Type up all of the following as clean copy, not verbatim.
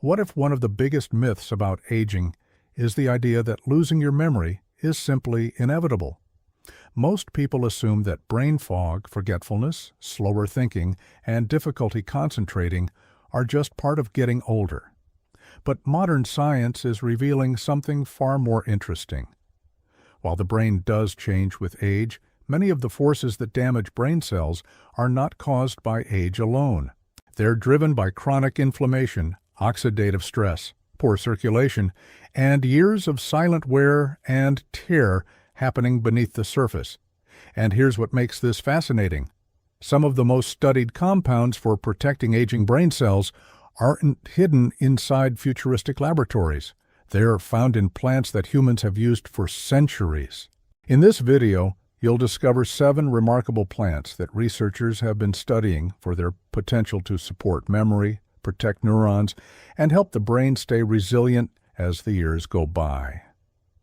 What if one of the biggest myths about aging is the idea that losing your memory is simply inevitable? Most people assume that brain fog, forgetfulness, slower thinking, and difficulty concentrating are just part of getting older. But modern science is revealing something far more interesting. While the brain does change with age, many of the forces that damage brain cells are not caused by age alone. They're driven by chronic inflammation, oxidative stress, poor circulation, and years of silent wear and tear happening beneath the surface. And here's what makes this fascinating. Some of the most studied compounds for protecting aging brain cells aren't hidden inside futuristic laboratories. They're found in plants that humans have used for centuries. In this video, you'll discover 7 remarkable plants that researchers have been studying for their potential to support memory, protect neurons, and help the brain stay resilient as the years go by.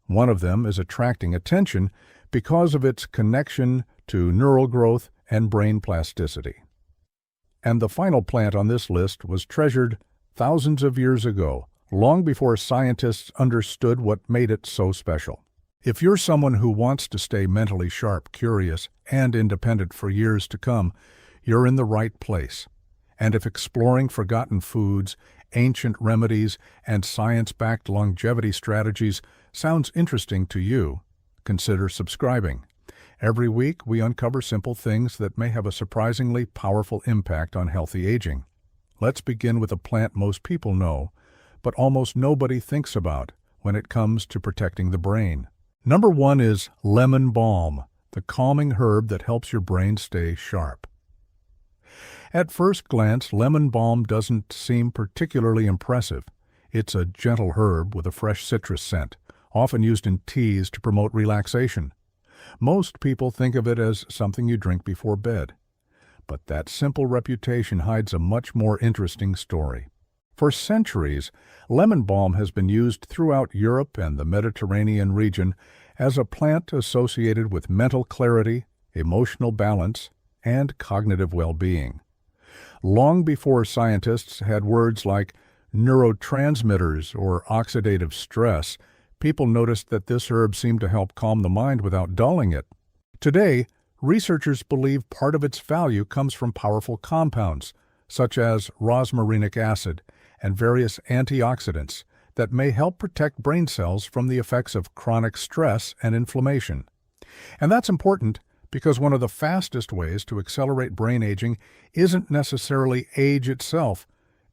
One of them is attracting attention because of its connection to neural growth and brain plasticity. And the final plant on this list was treasured thousands of years ago, long before scientists understood what made it so special. If you're someone who wants to stay mentally sharp, curious, and independent for years to come, you're in the right place. And if exploring forgotten foods, ancient remedies, and science-backed longevity strategies sounds interesting to you, consider subscribing. Every week, we uncover simple things that may have a surprisingly powerful impact on healthy aging. Let's begin with a plant most people know, but almost nobody thinks about when it comes to protecting the brain. Number 1 is lemon balm, the calming herb that helps your brain stay sharp. At first glance, lemon balm doesn't seem particularly impressive. It's a gentle herb with a fresh citrus scent, often used in teas to promote relaxation. Most people think of it as something you drink before bed. But that simple reputation hides a much more interesting story. For centuries, lemon balm has been used throughout Europe and the Mediterranean region as a plant associated with mental clarity, emotional balance, and cognitive well-being. Long before scientists had words like neurotransmitters or oxidative stress, people noticed that this herb seemed to help calm the mind without dulling it. Today, researchers believe part of its value comes from powerful compounds, such as rosmarinic acid and various antioxidants that may help protect brain cells from the effects of chronic stress and inflammation. And that's important because one of the fastest ways to accelerate brain aging isn't necessarily age itself,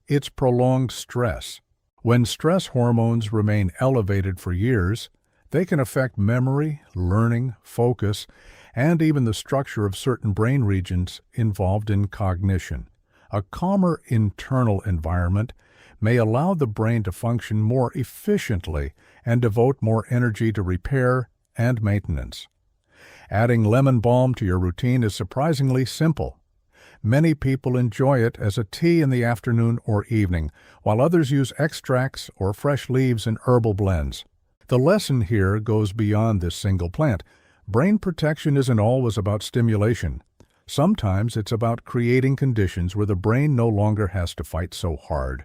it's prolonged stress. When stress hormones remain elevated for years, they can affect memory, learning, focus, and even the structure of certain brain regions involved in cognition. A calmer internal environment may allow the brain to function more efficiently and devote more energy to repair and maintenance. Adding lemon balm to your routine is surprisingly simple. Many people enjoy it as a tea in the afternoon or evening, while others use extracts or fresh leaves in herbal blends. The lesson here goes beyond this single plant. Brain protection isn't always about stimulation. Sometimes it's about creating conditions where the brain no longer has to fight so hard.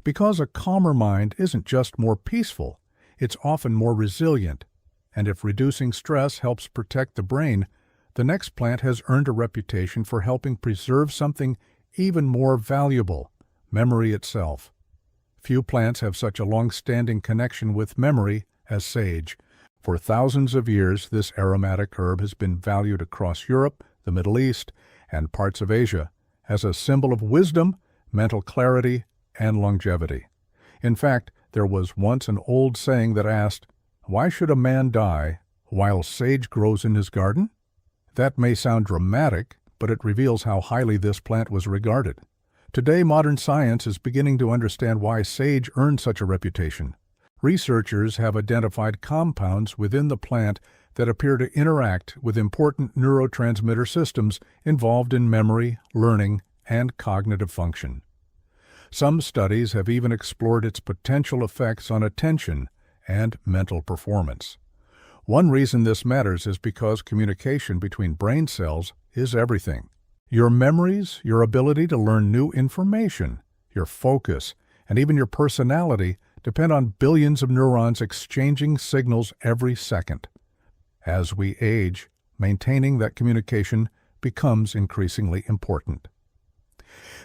Because a calmer mind isn't just more peaceful, it's often more resilient. And if reducing stress helps protect the brain, the next plant has earned a reputation for helping preserve something even more valuable, memory itself. Few plants have such a long-standing connection with memory as sage. For thousands of years, this aromatic herb has been valued across Europe, the Middle East, and parts of Asia as a symbol of wisdom, mental clarity, and longevity. In fact, there was once an old saying that asked, "Why should a man die while sage grows in his garden?" That may sound dramatic, but it reveals how highly this plant was regarded. Today, modern science is beginning to understand why sage earned such a reputation. Researchers have identified compounds within the plant that appear to interact with important neurotransmitter systems involved in memory, learning, and cognitive function. Some studies have even explored its potential effects on attention and mental performance. One reason this matters is because communication between brain cells is everything. Your memories, your ability to learn new information, your focus, and even your personality depend on billions of neurons exchanging signals every second. As we age, maintaining that communication becomes increasingly important.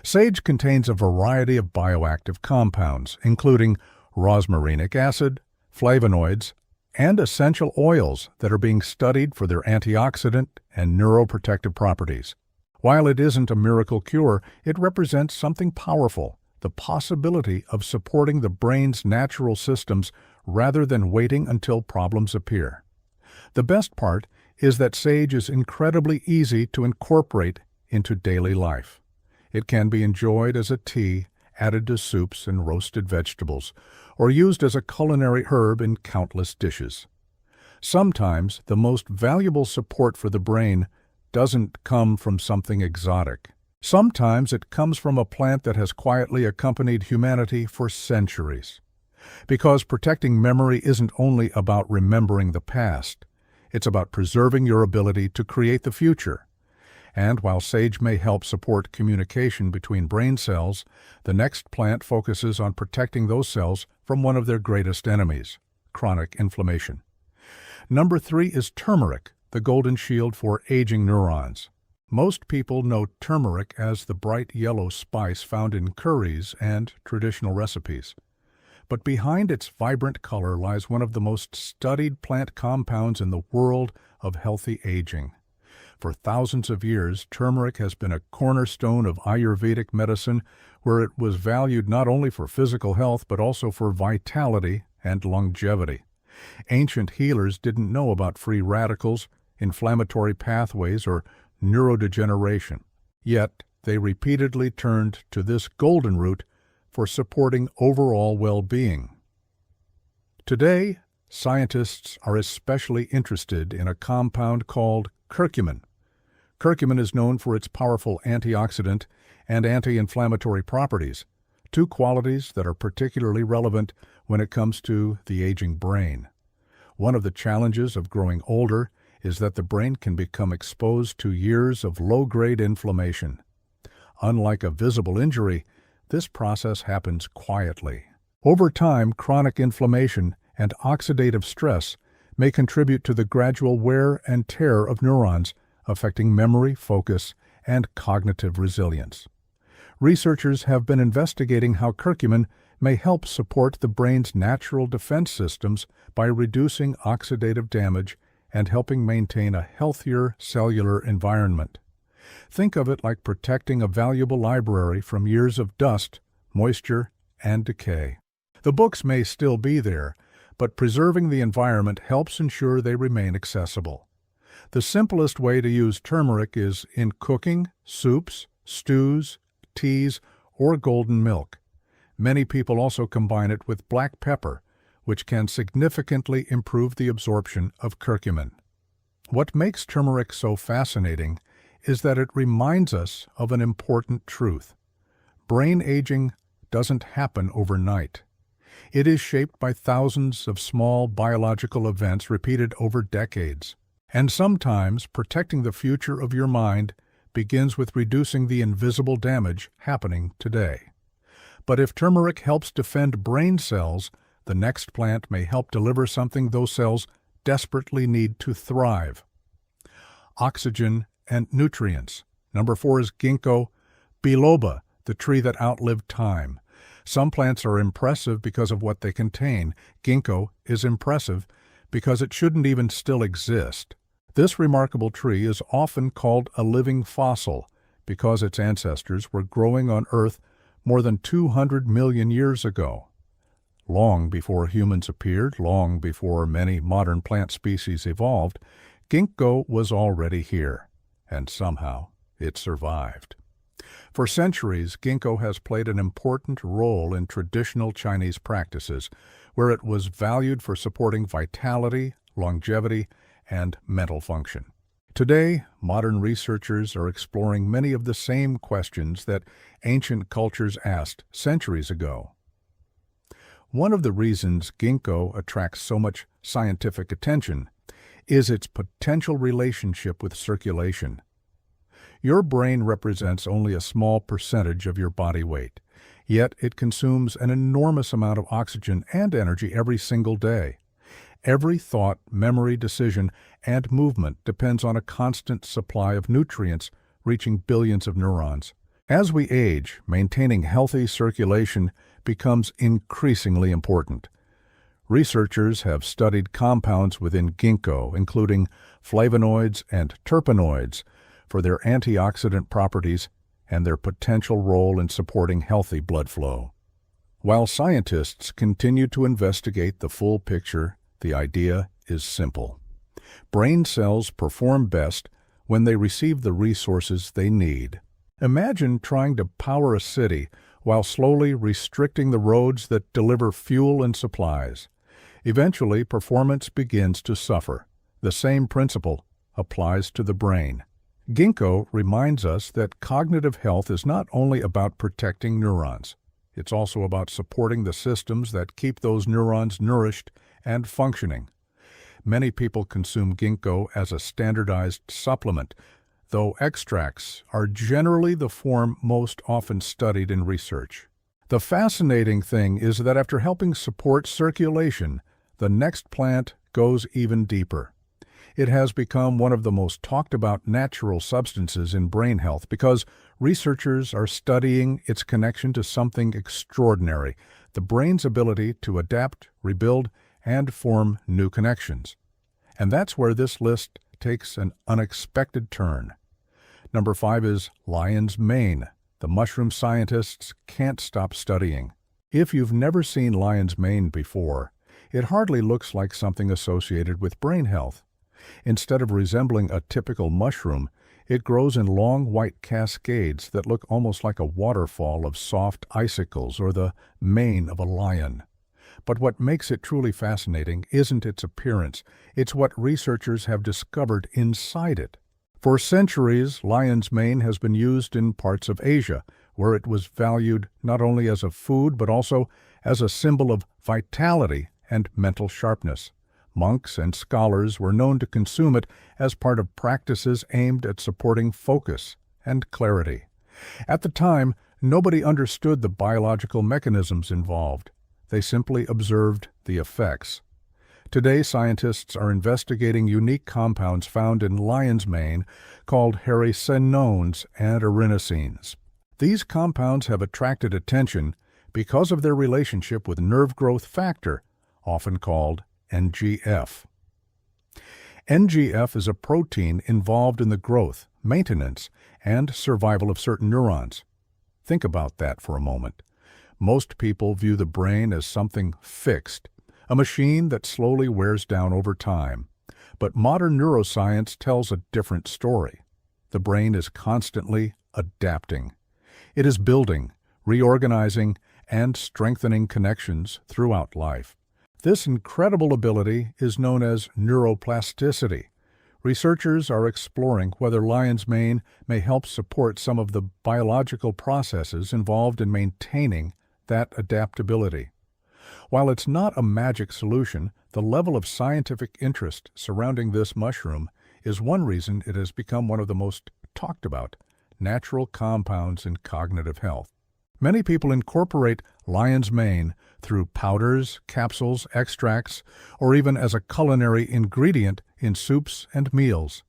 Sage contains a variety of bioactive compounds, including rosmarinic acid, flavonoids, and essential oils that are being studied for their antioxidant and neuroprotective properties. While it isn't a miracle cure, it represents something powerful, the possibility of supporting the brain's natural systems rather than waiting until problems appear. The best part is that sage is incredibly easy to incorporate into daily life. It can be enjoyed as a tea, added to soups and roasted vegetables, or used as a culinary herb in countless dishes. Sometimes the most valuable support for the brain doesn't come from something exotic. Sometimes it comes from a plant that has quietly accompanied humanity for centuries. Because protecting memory isn't only about remembering the past, it's about preserving your ability to create the future. And while sage may help support communication between brain cells, the next plant focuses on protecting those cells from one of their greatest enemies, chronic inflammation. Number 3 is turmeric, the golden shield for aging neurons. Most people know turmeric as the bright yellow spice found in curries and traditional recipes. But behind its vibrant color lies one of the most studied plant compounds in the world of healthy aging. For thousands of years, turmeric has been a cornerstone of Ayurvedic medicine, where it was valued not only for physical health but also for vitality and longevity. Ancient healers didn't know about free radicals, inflammatory pathways, or neurodegeneration. Yet, they repeatedly turned to this golden root for supporting overall well-being. Today, scientists are especially interested in a compound called curcumin. Curcumin is known for its powerful antioxidant and anti-inflammatory properties, two qualities that are particularly relevant when it comes to the aging brain. One of the challenges of growing older is that the brain can become exposed to years of low-grade inflammation. Unlike a visible injury, this process happens quietly. Over time, chronic inflammation and oxidative stress may contribute to the gradual wear and tear of neurons, affecting memory, focus, and cognitive resilience. Researchers have been investigating how curcumin may help support the brain's natural defense systems by reducing oxidative damage and helping maintain a healthier cellular environment. Think of it like protecting a valuable library from years of dust, moisture, and decay. The books may still be there, but preserving the environment helps ensure they remain accessible. The simplest way to use turmeric is in cooking, soups, stews, teas, or golden milk. Many people also combine it with black pepper, which can significantly improve the absorption of curcumin. What makes turmeric so fascinating is that it reminds us of an important truth. Brain aging doesn't happen overnight. It is shaped by thousands of small biological events repeated over decades. And sometimes protecting the future of your mind begins with reducing the invisible damage happening today. But if turmeric helps defend brain cells, the next plant may help deliver something those cells desperately need to thrive: oxygen and nutrients. Number 4 is ginkgo biloba, the tree that outlived time. Some plants are impressive because of what they contain. Ginkgo is impressive because it shouldn't even still exist. This remarkable tree is often called a living fossil because its ancestors were growing on Earth more than 200 million years ago. Long before humans appeared, long before many modern plant species evolved, ginkgo was already here, and somehow it survived. For centuries, ginkgo has played an important role in traditional Chinese practices, where it was valued for supporting vitality, longevity, and mental function. Today, modern researchers are exploring many of the same questions that ancient cultures asked centuries ago. One of the reasons ginkgo attracts so much scientific attention is its potential relationship with circulation. Your brain represents only a small percentage of your body weight, Yet it consumes an enormous amount of oxygen and energy every single day. Every thought, memory, decision, and movement depends on a constant supply of nutrients reaching billions of neurons. As we age, maintaining healthy circulation becomes increasingly important. Researchers have studied compounds within ginkgo, including flavonoids and terpenoids, for their antioxidant properties and their potential role in supporting healthy blood flow. While scientists continue to investigate the full picture, the idea is simple. Brain cells perform best when they receive the resources they need. Imagine trying to power a city while slowly restricting the roads that deliver fuel and supplies. Eventually, performance begins to suffer. The same principle applies to the brain. Ginkgo reminds us that cognitive health is not only about protecting neurons. It's also about supporting the systems that keep those neurons nourished and functioning. Many people consume ginkgo as a standardized supplement, though extracts are generally the form most often studied in research. The fascinating thing is that after helping support circulation, the next plant goes even deeper. It has become one of the most talked about natural substances in brain health because researchers are studying its connection to something extraordinary, the brain's ability to adapt, rebuild, and form new connections. And that's where this list takes an unexpected turn. Number 5 is lion's mane. The mushroom scientists can't stop studying. If you've never seen lion's mane before, it hardly looks like something associated with brain health. Instead of resembling a typical mushroom, it grows in long white cascades that look almost like a waterfall of soft icicles or the mane of a lion. But what makes it truly fascinating isn't its appearance, it's what researchers have discovered inside it. For centuries, lion's mane has been used in parts of Asia, where it was valued not only as a food but also as a symbol of vitality and mental sharpness. Monks and scholars were known to consume it as part of practices aimed at supporting focus and clarity. At the time, nobody understood the biological mechanisms involved. They simply observed the effects. Today, scientists are investigating unique compounds found in lion's mane called hericenones and erinacines. These compounds have attracted attention because of their relationship with nerve growth factor, often called NGF. NGF is a protein involved in the growth, maintenance, and survival of certain neurons. Think about that for a moment. Most people view the brain as something fixed, a machine that slowly wears down over time. But modern neuroscience tells a different story. The brain is constantly adapting. It is building, reorganizing, and strengthening connections throughout life. This incredible ability is known as neuroplasticity. Researchers are exploring whether lion's mane may help support some of the biological processes involved in maintaining that adaptability. While it's not a magic solution, the level of scientific interest surrounding this mushroom is one reason it has become one of the most talked about natural compounds in cognitive health. Many people incorporate lion's mane through powders, capsules, extracts, or even as a culinary ingredient in soups and meals.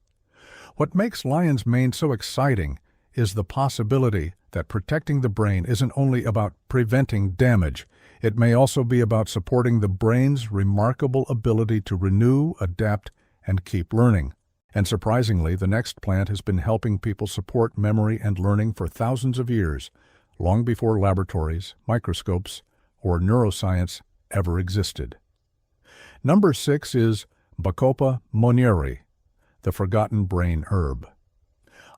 What makes lion's mane so exciting is the possibility that protecting the brain isn't only about preventing damage. It may also be about supporting the brain's remarkable ability to renew, adapt, and keep learning. And surprisingly, the next plant has been helping people support memory and learning for thousands of years, long before laboratories, microscopes, or neuroscience ever existed. Number 6 is Bacopa monnieri, the forgotten brain herb.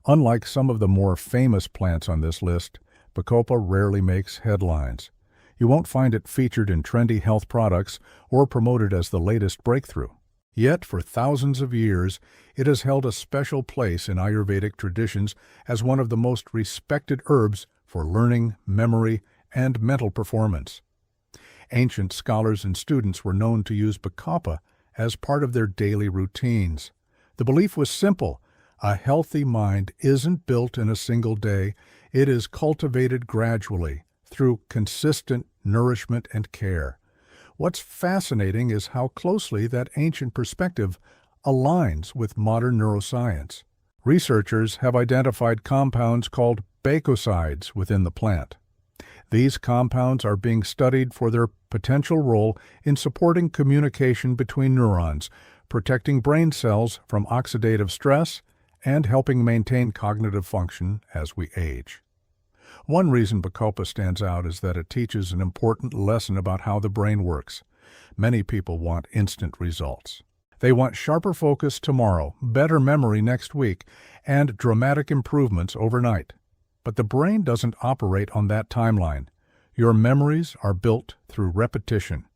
Unlike some of the more famous plants on this list, Bacopa rarely makes headlines. You won't find it featured in trendy health products or promoted as the latest breakthrough. Yet, for thousands of years, it has held a special place in Ayurvedic traditions as one of the most respected herbs for learning, memory, and mental performance. Ancient scholars and students were known to use Bacopa as part of their daily routines. The belief was simple: a healthy mind isn't built in a single day, it is cultivated gradually, through consistent nourishment and care. What's fascinating is how closely that ancient perspective aligns with modern neuroscience. Researchers have identified compounds called bacosides within the plant. These compounds are being studied for their potential role in supporting communication between neurons, protecting brain cells from oxidative stress, and helping maintain cognitive function as we age. One reason Bacopa stands out is that it teaches an important lesson about how the brain works. Many people want instant results. They want sharper focus tomorrow, better memory next week, and dramatic improvements overnight. But the brain doesn't operate on that timeline. Your memories are built through repetition.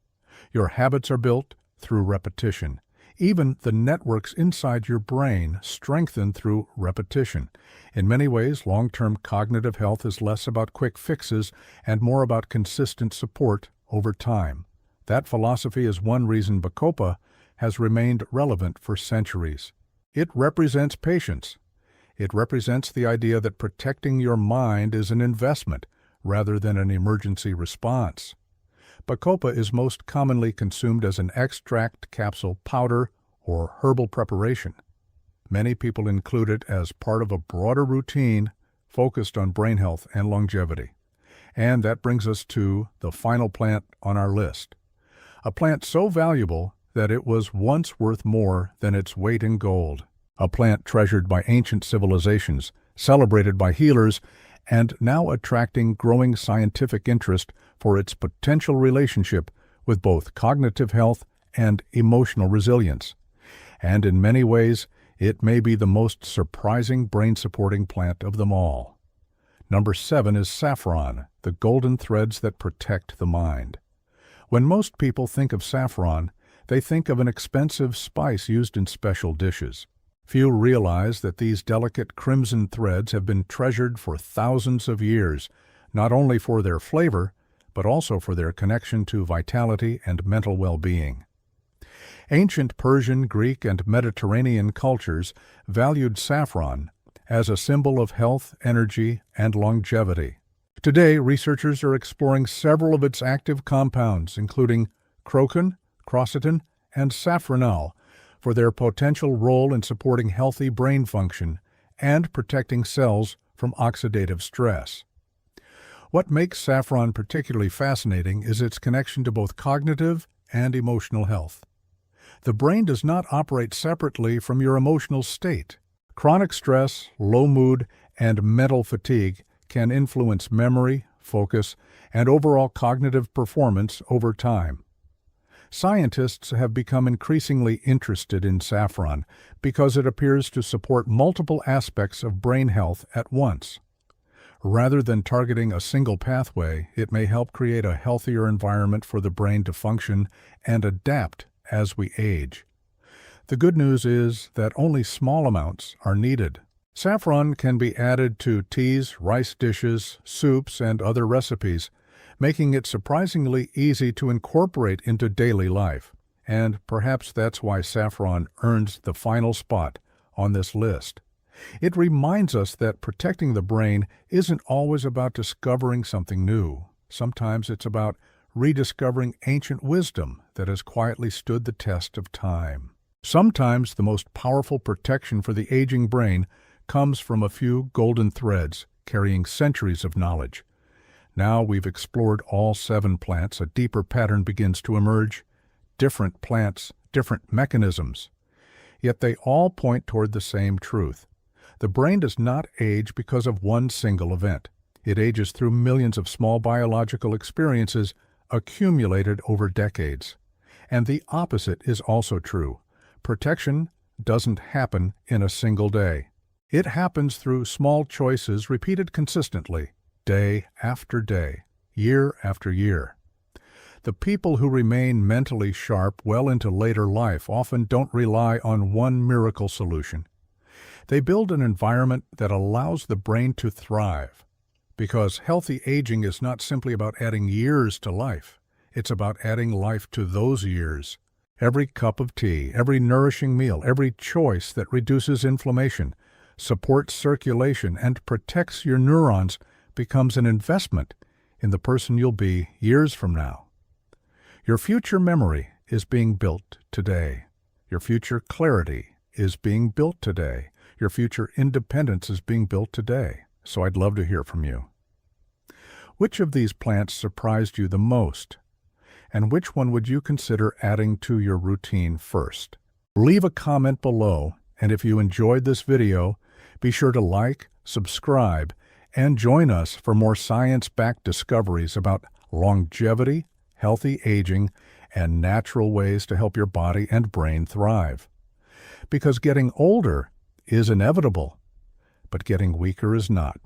Your habits are built through repetition. Even the networks inside your brain strengthen through repetition. In many ways, long-term cognitive health is less about quick fixes and more about consistent support over time. That philosophy is one reason Bacopa has remained relevant for centuries. It represents patience. It represents the idea that protecting your mind is an investment rather than an emergency response. Bacopa is most commonly consumed as an extract, capsule, powder, or herbal preparation. Many people include it as part of a broader routine focused on brain health and longevity. And that brings us to the final plant on our list. A plant so valuable that it was once worth more than its weight in gold. A plant treasured by ancient civilizations, celebrated by healers, and now attracting growing scientific interest for its potential relationship with both cognitive health and emotional resilience. And in many ways, it may be the most surprising brain-supporting plant of them all. Number 7 is saffron, the golden threads that protect the mind. When most people think of saffron, they think of an expensive spice used in special dishes. Few realize that these delicate crimson threads have been treasured for thousands of years, not only for their flavor, but also for their connection to vitality and mental well-being. Ancient Persian, Greek, and Mediterranean cultures valued saffron as a symbol of health, energy, and longevity. Today, researchers are exploring several of its active compounds, including crocin, quercetin, and safranal, for their potential role in supporting healthy brain function and protecting cells from oxidative stress. What makes saffron particularly fascinating is its connection to both cognitive and emotional health. The brain does not operate separately from your emotional state. Chronic stress, low mood, and mental fatigue can influence memory, focus, and overall cognitive performance over time. Scientists have become increasingly interested in saffron because it appears to support multiple aspects of brain health at once. Rather than targeting a single pathway, it may help create a healthier environment for the brain to function and adapt as we age. The good news is that only small amounts are needed. Saffron can be added to teas, rice dishes, soups, and other recipes, making it surprisingly easy to incorporate into daily life. And perhaps that's why saffron earns the final spot on this list. It reminds us that protecting the brain isn't always about discovering something new. Sometimes it's about rediscovering ancient wisdom that has quietly stood the test of time. Sometimes the most powerful protection for the aging brain comes from a few golden threads carrying centuries of knowledge. Now we've explored all 7 plants, a deeper pattern begins to emerge. Different plants, different mechanisms. Yet they all point toward the same truth. The brain does not age because of one single event. It ages through millions of small biological experiences accumulated over decades. And the opposite is also true. Protection doesn't happen in a single day. It happens through small choices repeated consistently, day after day, year after year. The people who remain mentally sharp well into later life often don't rely on one miracle solution. They build an environment that allows the brain to thrive. Because healthy aging is not simply about adding years to life. It's about adding life to those years. Every cup of tea, every nourishing meal, every choice that reduces inflammation, supports circulation, and protects your neurons becomes an investment in the person you'll be years from now. Your future memory is being built today. Your future clarity is being built today. Your future independence is being built today. So I'd love to hear from you. Which of these plants surprised you the most? And which one would you consider adding to your routine first? Leave a comment below, and if you enjoyed this video, be sure to like, subscribe, and join us for more science-backed discoveries about longevity, healthy aging, and natural ways to help your body and brain thrive. Because getting older is inevitable, but getting weaker is not.